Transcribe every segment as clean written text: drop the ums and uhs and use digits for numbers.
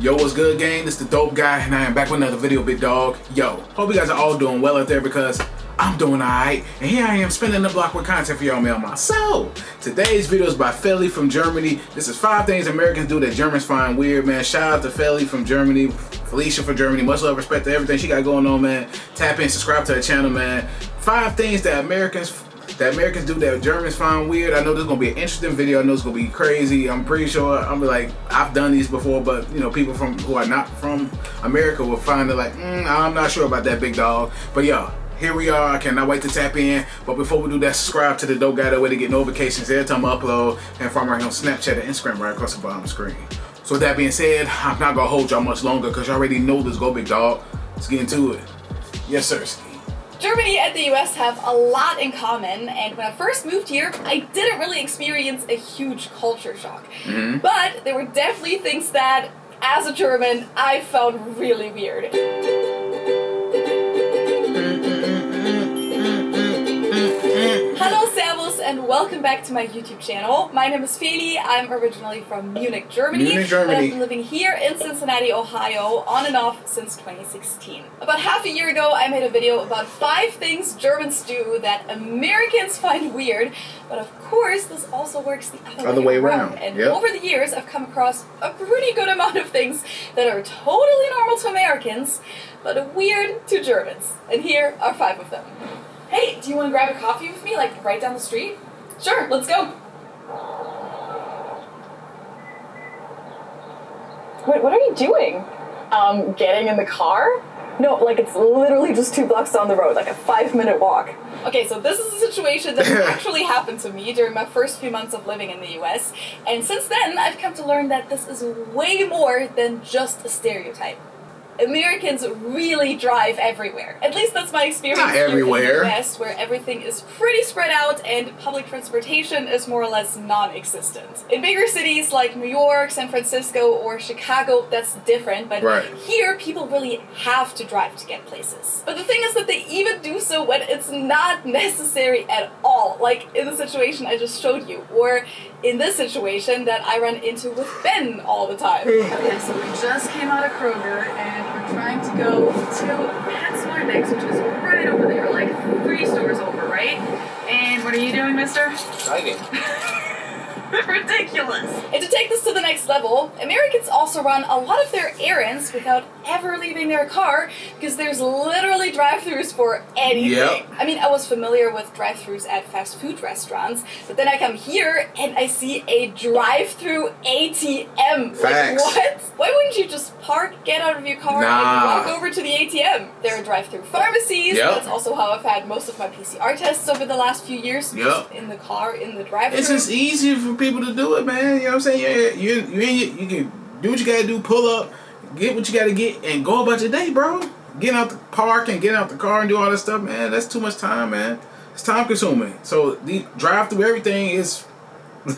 Yo, what's good, gang? It's the Dope Guy, and I am back with another video, big dog. Yo, hope you guys are all doing well out there because I'm doing alright. And here I am spinning the block with content for y'all, man. So, today's video is by Feli from Germany. This is 5 things Americans do that Germans find weird, man. Shout out to Feli from Germany, Felicia from Germany. Much love, respect to everything she got going on, man. Tap in, subscribe to her channel, man. 5 things that Americans do that Germans find weird. I know this is gonna be an interesting video. I know it's gonna be crazy. I'm pretty sure I've done these before, but you know, people who are not from America will find it like, I'm not sure about that, big dog. But yo, here we are. I cannot wait to tap in. But before we do that, subscribe to the Dope Guy, that way to get notifications every time I upload, and follow me right here on Snapchat and Instagram right across the bottom of the screen. So with that being said, I'm not gonna hold y'all much longer because you already know this. Go, big dog. Let's get into it. Yes, sir. Germany and the US have a lot in common, and when I first moved here, I didn't really experience a huge culture shock. But there were definitely things that, as a German, I found really weird. Hello, servus, and welcome back to my YouTube channel. My name is Feli. I'm originally from Munich, Germany. But I've been living here in Cincinnati, Ohio, on and off since 2016. About half a year ago, I made a video about 5 things Germans do that Americans find weird. But of course, this also works the other way around. And over the years, I've come across a pretty good amount of things that are totally normal to Americans, but weird to Germans. And here are 5 of them. Hey, do you want to grab a coffee with me, like right down the street? Sure, let's go. Wait, what are you doing? Getting in the car? No, like it's literally just 2 blocks down the road, like a 5-minute walk. Okay, so this is a situation that actually happened to me during my first few months of living in the US. And since then, I've come to learn that this is way more than just a stereotype. Americans really drive everywhere. At least that's my experience here in the US, where everything is pretty spread out and public transportation is more or less non-existent. In bigger cities like New York, San Francisco, or Chicago, that's different, but here people really have to drive to get places. But the thing is that they even do so when it's not necessary at all, like in the situation I just showed you, or in this situation that I run into with Ben all the time. Okay, so we just came out of Kroger and we're trying to go to PetSmart Next, which is right over there, like 3 stores over, right? And what are you doing, mister? Driving. Ridiculous. And to take this to the next level, Americans also run a lot of their errands without ever leaving their car because there's literally drive-thrus for anything. I mean, I was familiar with drive-thrus at fast food restaurants, but then I come here and I see a drive-thru ATM. Facts. Like, what? Why wouldn't you just park, get out of your car, and walk over to the ATM? There are drive-thru pharmacies. That's also how I've had most of my PCR tests over the last few years. Just in the car, in the drive-thru. It's just easier for people to do it, man. You know what I'm saying? You can do what you gotta do, pull up, get what you gotta get, and go about your day, bro. Getting out the park and getting out the car and do all that stuff, man, that's too much time, man. It's time consuming. So the drive through everything is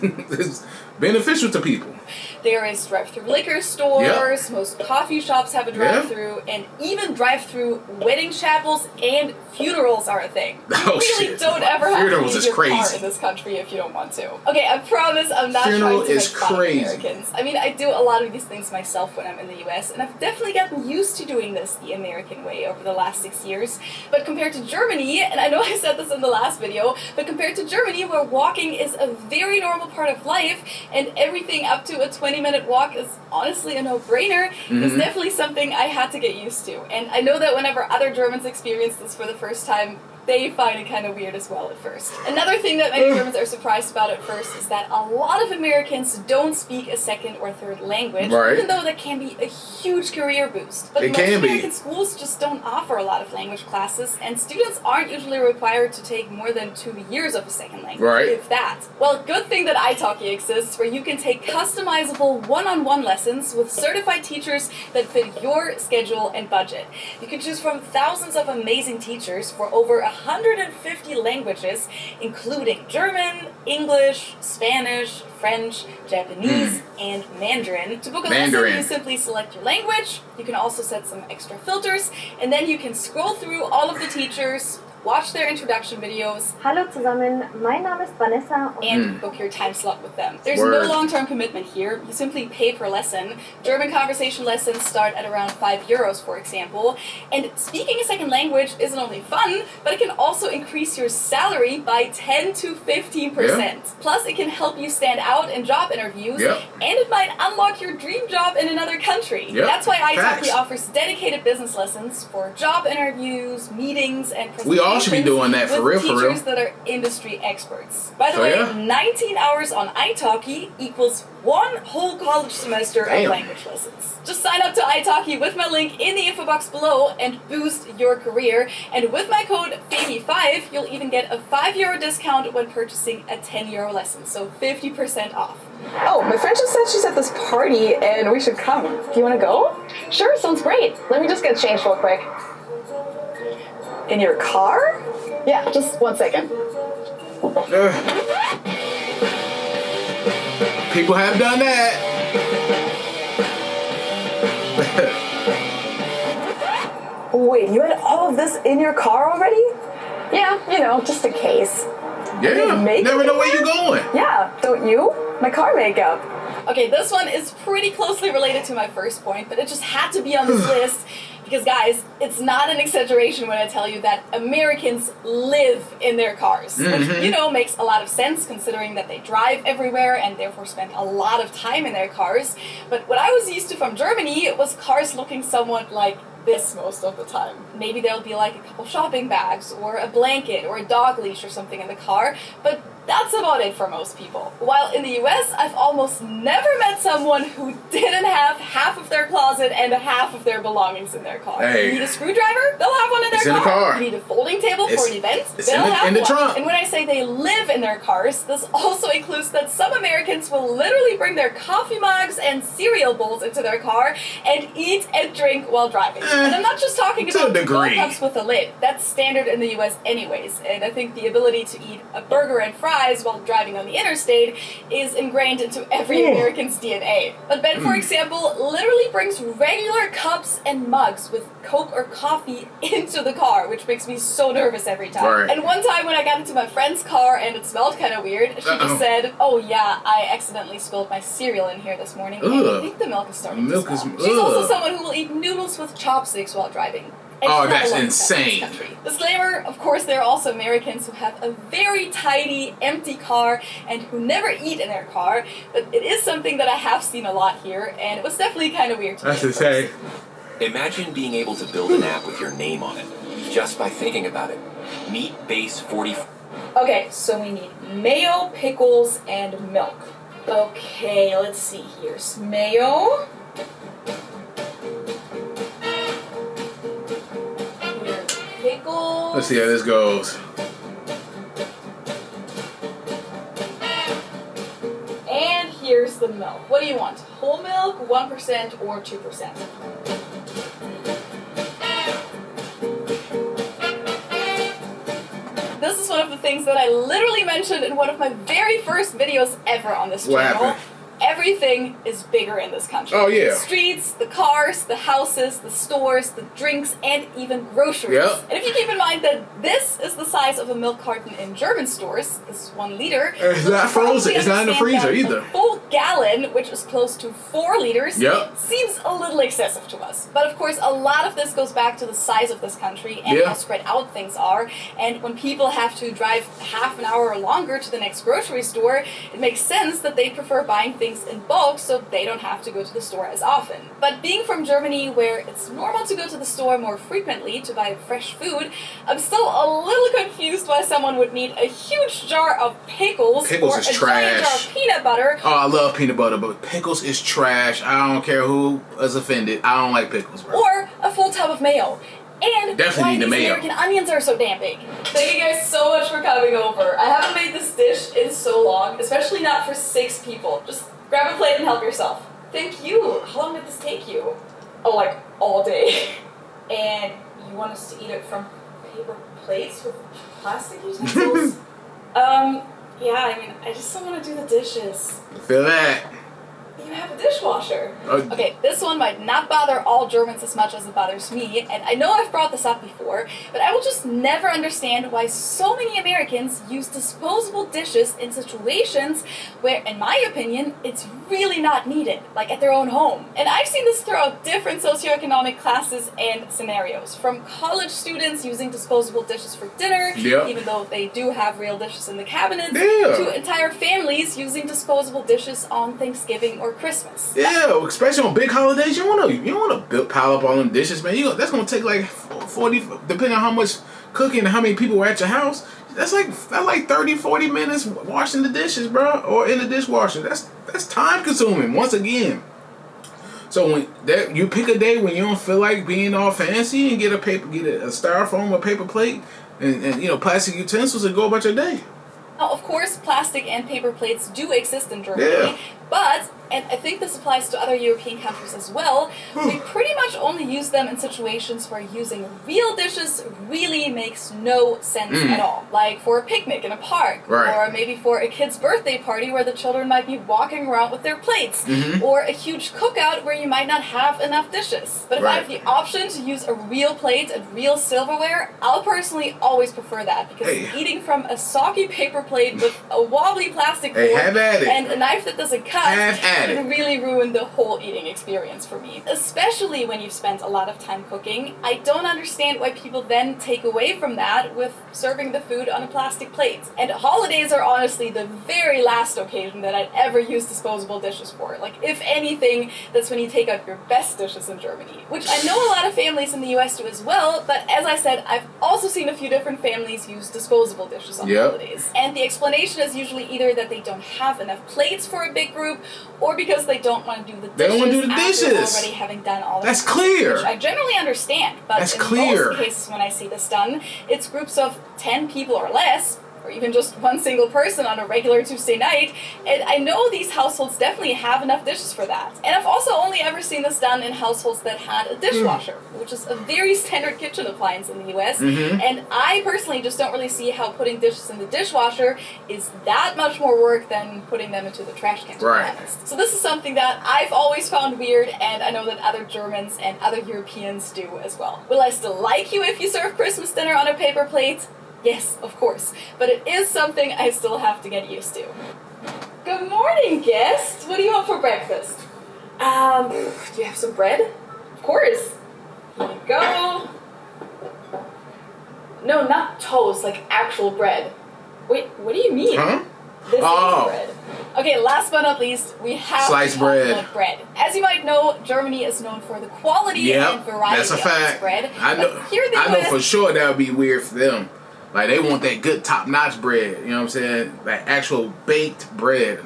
is beneficial to people. There is drive-through liquor stores, most coffee shops have a drive-through, and even drive-through wedding chapels and funerals are a thing. You really don't ever have to leave your car in this country if you don't want to. Okay, I promise I'm not trying to make fun of Americans. I mean, I do a lot of these things myself when I'm in the US, and I've definitely gotten used to doing this the American way over the last 6 years. But compared to Germany, and I know I said this in the last video, but compared to Germany, where walking is a very normal part of life, and everything up to a 20-minute walk is honestly a no-brainer, it's definitely something I had to get used to. And I know that whenever other Germans experience this for the first time, they find it kind of weird as well at first. Another thing that many Germans are surprised about at first is that a lot of Americans don't speak a second or third language, even though that can be a huge career boost. But most American schools just don't offer a lot of language classes, and students aren't usually required to take more than 2 years of a second language, if that. Well, good thing that italki exists, where you can take customizable one-on-one lessons with certified teachers that fit your schedule and budget. You can choose from thousands of amazing teachers for over 150 languages, including German, English, Spanish, French, Japanese, and Mandarin. To book a lesson, you simply select your language. You can also set some extra filters, and then you can scroll through all of the teachers, watch their introduction videos. Hallo zusammen, mein Name ist Vanessa. And book your time slot with them. There's no long-term commitment here. You simply pay per lesson. German conversation lessons start at around €5, for example. And speaking a second language isn't only fun, but it can also increase your salary by 10 to 15%. Plus, it can help you stand out in job interviews, and it might unlock your dream job in another country. That's why italki offers dedicated business lessons for job interviews, meetings, and presentations. We all should be doing that for real, teachers that are industry experts. By the way, 19 hours on italki equals 1 whole college semester of language lessons. Just sign up to italki with my link in the info box below and boost your career. And with my code FABY5, you'll even get a €5 discount when purchasing a €10 lesson, so 50% off. Oh, my friend just said she's at this party and we should come. Do you want to go? Sure, sounds great. Let me just get changed real quick. In your car? Yeah, just 1 second. People have done that. Wait, you had all of this in your car already? Yeah, you know, just in case. Yeah, never know where you're going. Yeah, don't you? My car makeup. Okay, this one is pretty closely related to my first point, but it just had to be on this list. Because guys, it's not an exaggeration when I tell you that Americans live in their cars. Which, you know, makes a lot of sense considering that they drive everywhere and therefore spend a lot of time in their cars. But what I was used to from Germany was cars looking somewhat like this most of the time. Maybe there'll be like a couple shopping bags or a blanket or a dog leash or something in the car, but that's about it for most people. While in the US, I've almost never met someone who didn't have half of their closet and half of their belongings in their car. Hey. You need a screwdriver? They'll have one in their car. You need a folding table for an event? They'll have one. Trunk. And when I say they live in their cars, this also includes that some Americans will literally bring their coffee mugs and cereal bowls into their car and eat and drink while driving. And I'm not just talking about two cups with a lid. That's standard in the US anyways. And I think the ability to eat a burger and fries while driving on the interstate is ingrained into every American's DNA. But Ben, for example, literally brings regular cups and mugs with Coke or coffee into the car, which makes me so nervous every time. And one time when I got into my friend's car and it smelled kind of weird, she just said, "Oh yeah, I accidentally spilled my cereal in here this morning, and I think the milk is starting to smell." She's also someone who will eat noodles with chopsticks while driving. Oh, that's insane. Disclaimer, of course, there are also Americans who have a very tidy, empty car and who never eat in their car, but it is something that I have seen a lot here, and it was definitely kind of weird to me. That's insane. Imagine being able to build an app with your name on it, just by thinking about it. Meet Base 40. Okay, so we need mayo, pickles, and milk. Okay, let's see here. Mayo. Pickles. Let's see how this goes. And here's the milk. What do you want? Whole milk, 1% or 2%? This is one of the things that I literally mentioned in one of my very first videos ever on this channel. What happened? Everything is bigger in this country. Oh, yeah. The streets, the cars, the houses, the stores, the drinks, and even groceries. Yep. And if you keep in mind that this is the size of a milk carton in German stores, this 1 liter. It's not frozen. It's not in the freezer either. A full gallon, which is close to 4 liters, seems a little excessive to us. But of course, a lot of this goes back to the size of this country and how spread out things are. And when people have to drive half an hour or longer to the next grocery store, it makes sense that they prefer buying things in bulk so they don't have to go to the store as often. But being from Germany, where it's normal to go to the store more frequently to buy fresh food, I'm still a little confused why someone would need a huge jar of pickles or is a giant jar of peanut butter. Oh, I love peanut butter, but pickles is trash. I don't care who is offended. I don't like pickles, bro. Or a full tub of mayo. And definitely why need the these mayo. American onions are so damn big. Thank you guys so much for coming over. I haven't made this dish in so long, especially not for 6 people. Just grab a plate and help yourself. Thank you. How long did this take you? Oh, like all day. And you want us to eat it from paper plates with plastic utensils? Yeah, I mean, I just don't want to do the dishes. I feel that. You have a dishwasher. Okay, this one might not bother all Germans as much as it bothers me, and I know I've brought this up before, but I will just never understand why so many Americans use disposable dishes in situations where, in my opinion, it's really not needed, like at their own home. And I've seen this throughout different socioeconomic classes and scenarios, from college students using disposable dishes for dinner, even though they do have real dishes in the cabinets, to entire families using disposable dishes on Thanksgiving or Christmas. Yeah, especially on big holidays, you don't want to pile up all them dishes, man. That's gonna take like 40, depending on how much cooking and how many people were at your house. That's like 30, 40 minutes washing the dishes, bro, or in the dishwasher. That's time consuming. Once again. So when you pick a day when you don't feel like being all fancy and get a styrofoam or paper plate and plastic utensils and go about your day. Now, of course, plastic and paper plates do exist in Germany, but, and I think this applies to other European countries as well, we pretty much only use them in situations where using real dishes really makes no sense at all. Like for a picnic in a park, or maybe for a kid's birthday party where the children might be walking around with their plates, or a huge cookout where you might not have enough dishes. But if I have the option to use a real plate and real silverware, I'll personally always prefer that, because eating from a soggy paper plate with a wobbly plastic fork and a knife that doesn't cut can really ruin the whole eating experience for me. Especially when you've spent a lot of time cooking. I don't understand why people then take away from that with serving the food on a plastic plate. And holidays are honestly the very last occasion that I'd ever use disposable dishes for. Like, if anything, that's when you take out your best dishes in Germany. Which I know a lot of families in the US do as well, but as I said, I've also seen a few different families use disposable dishes on holidays. And the explanation is usually either that they don't have enough plates for a big group, or because they don't want to do the dishes. They don't want to do the dishes. Already having done all of That's clear. Which I generally understand, but most cases when I see this done, it's groups of 10 people or less, or even just one single person on a regular Tuesday night, and I know these households definitely have enough dishes for that. And I've also only ever seen this done in households that had a dishwasher, which is a very standard kitchen appliance in the US, and I personally just don't really see how putting dishes in the dishwasher is that much more work than putting them into the trash can, to be honest. So this is something that I've always found weird, and I know that other Germans and other Europeans do as well. Will I still like you if you serve Christmas dinner on a paper plate? Yes, of course, but it is something I still have to get used to. Good morning, guest. What do you want for breakfast? Do you have some bread? Of course. Here you go. No, not toast, like actual bread. Wait, what do you mean? This is bread. Okay, last but not least, we have sliced bread. As you might know, Germany is known for the quality and variety of this bread. I know for sure that would be weird for them. Like, they want that good top-notch bread, you know what I'm saying? Like, actual baked bread.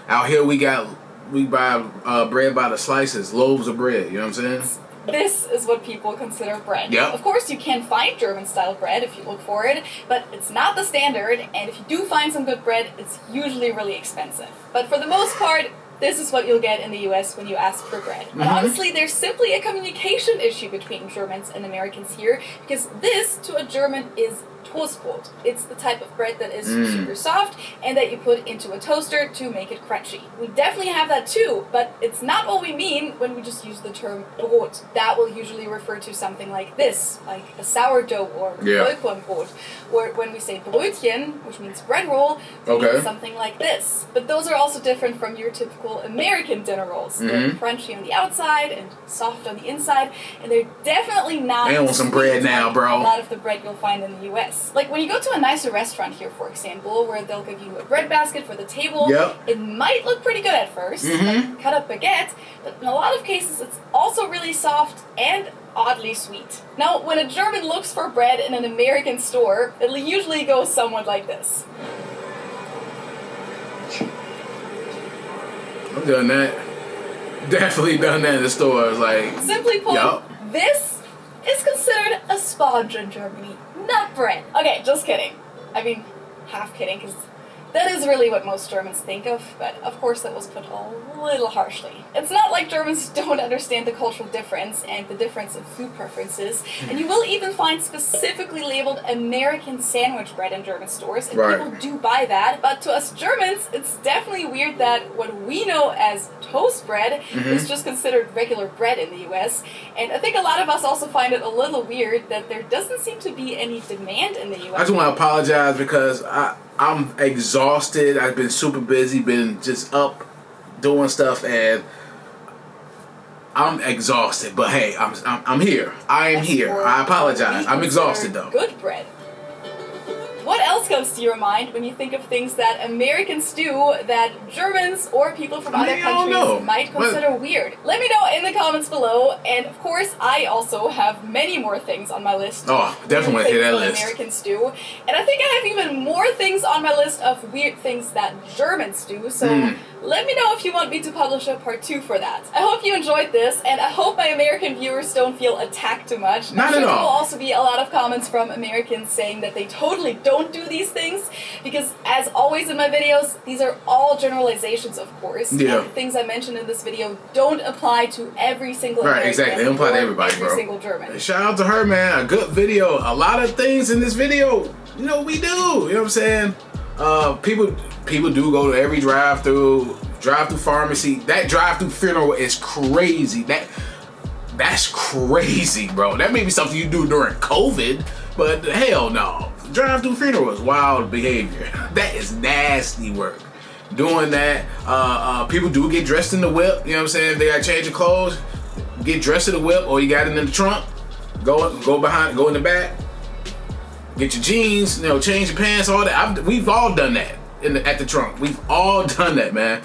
Out here, we buy bread by the slices, loaves of bread, you know what I'm saying? This is what people consider bread. Yep. Of course, you can find German-style bread if you look for it, but it's not the standard, and if you do find some good bread, it's usually really expensive. But for the most part, this is what you'll get in the US when you ask for bread. And honestly, there's simply a communication issue between Germans and Americans here, because this, to a German, is Toastbrot. It's the type of bread that is super soft and that you put into a toaster to make it crunchy. We definitely have that too, but it's not what we mean when we just use the term Brot. That will usually refer to something like this, like a sourdough or Vollkornbrot. Or when we say Brötchen, which means bread roll, we mean something like this. But those are also different from your typical American dinner rolls. They're crunchy on the outside and soft on the inside, and they're definitely not they want some bread now, bro. A lot of the bread you'll find in the US. Like when you go to a nicer restaurant here, for example, where they'll give you a bread basket for the table, it might look pretty good at first, like cut up baguette, but in a lot of cases it's also really soft and oddly sweet. Now, when a German looks for bread in an American store, it'll usually go somewhat like this. I've done that. Definitely done that in the stores. Like, simply put, this is considered a sponge in Germany, not bread. Okay, just kidding. I mean, half kidding, because that is really what most Germans think of, but of course that was put a little harshly. It's not like Germans don't understand the cultural difference and the difference in food preferences, and you will even find specifically labeled American sandwich bread in German stores, and people do buy that, but to us Germans, it's definitely weird that what we know as toast bread is just considered regular bread in the US. And I think a lot of us also find it a little weird that there doesn't seem to be any demand in the US. I just want to apologize because I'm exhausted. I've been super busy, been just up doing stuff, and I'm exhausted. But hey, I'm here. I am here. I apologize. I'm exhausted though. Good bread. What else comes to your mind when you think of things that Americans do that Germans or people from other countries might consider weird? Let me know in the comments below. And of course, I also have many more things on my list. Oh, definitely hit that list. Americans do. And I think I have even more things on my list of weird things that Germans do. So let me know if you want me to publish a part 2 for that. I hope you enjoyed this, and I hope my American viewers don't feel attacked too much. Not at all. There will also be a lot of comments from Americans saying that they totally don't do these things, because as always in my videos, these are all generalizations, of course. Yeah. And the things I mentioned in this video don't apply to every single American. Exactly. They don't apply to everybody, every single German. Shout out to her, man. A good video. A lot of things in this video, we do. You know what I'm saying? People do go to every drive-through pharmacy. That drive-through funeral is crazy. That's crazy, bro. That may be something you do during COVID, but hell no. Drive-through funeral is wild behavior. That is nasty work. Doing that, people do get dressed in the whip. You know what I'm saying? If they got to change their clothes, get dressed in the whip, or you got it in the trunk. Go behind, go in the back. Get your jeans, change your pants, all that. We've all done that at the trunk. We've all done that, man.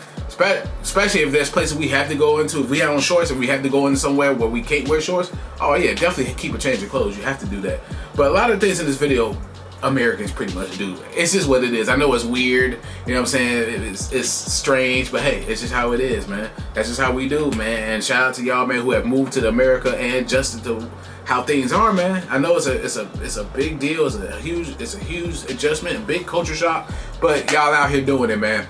Especially if there's places we have to go into. If we have on shorts and we have to go into somewhere where we can't wear shorts, oh yeah, definitely keep a change of clothes. You have to do that. But a lot of things in this video, Americans pretty much do. It's just what it is. I know it's weird, you know what I'm saying? It's strange, but hey, it's just how it is, man. That's just how we do, man. And shout out to y'all, man, who have moved to America and adjusted to how things are, man. I know it's a big deal. It's a huge adjustment, a big culture shock, but y'all out here doing it, man.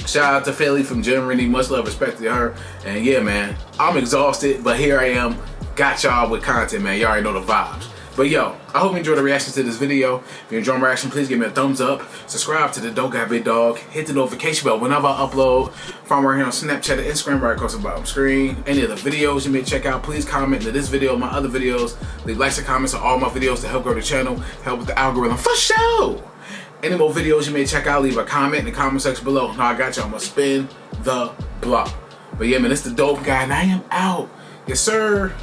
Shout out to Philly from Germany. Much love, respect to her. And yeah, man, I'm exhausted, but here I am. Got y'all with content, man. Y'all already know the vibes. But yo, I hope you enjoyed the reaction to this video. If you enjoyed my reaction, please give me a thumbs up. Subscribe to the Dope Guy Big Dog. Hit the notification bell whenever I upload. Follow me right here on Snapchat and Instagram right across the bottom screen. Any of the videos you may check out, please comment to this video, my other videos. Leave likes and comments on all my videos to help grow the channel, help with the algorithm for sure. Any more videos you may check out, leave a comment in the comment section below. Now I got you. I'm gonna spin the block. But yeah, man, it's the Dope Guy, and I am out. Yes, sir.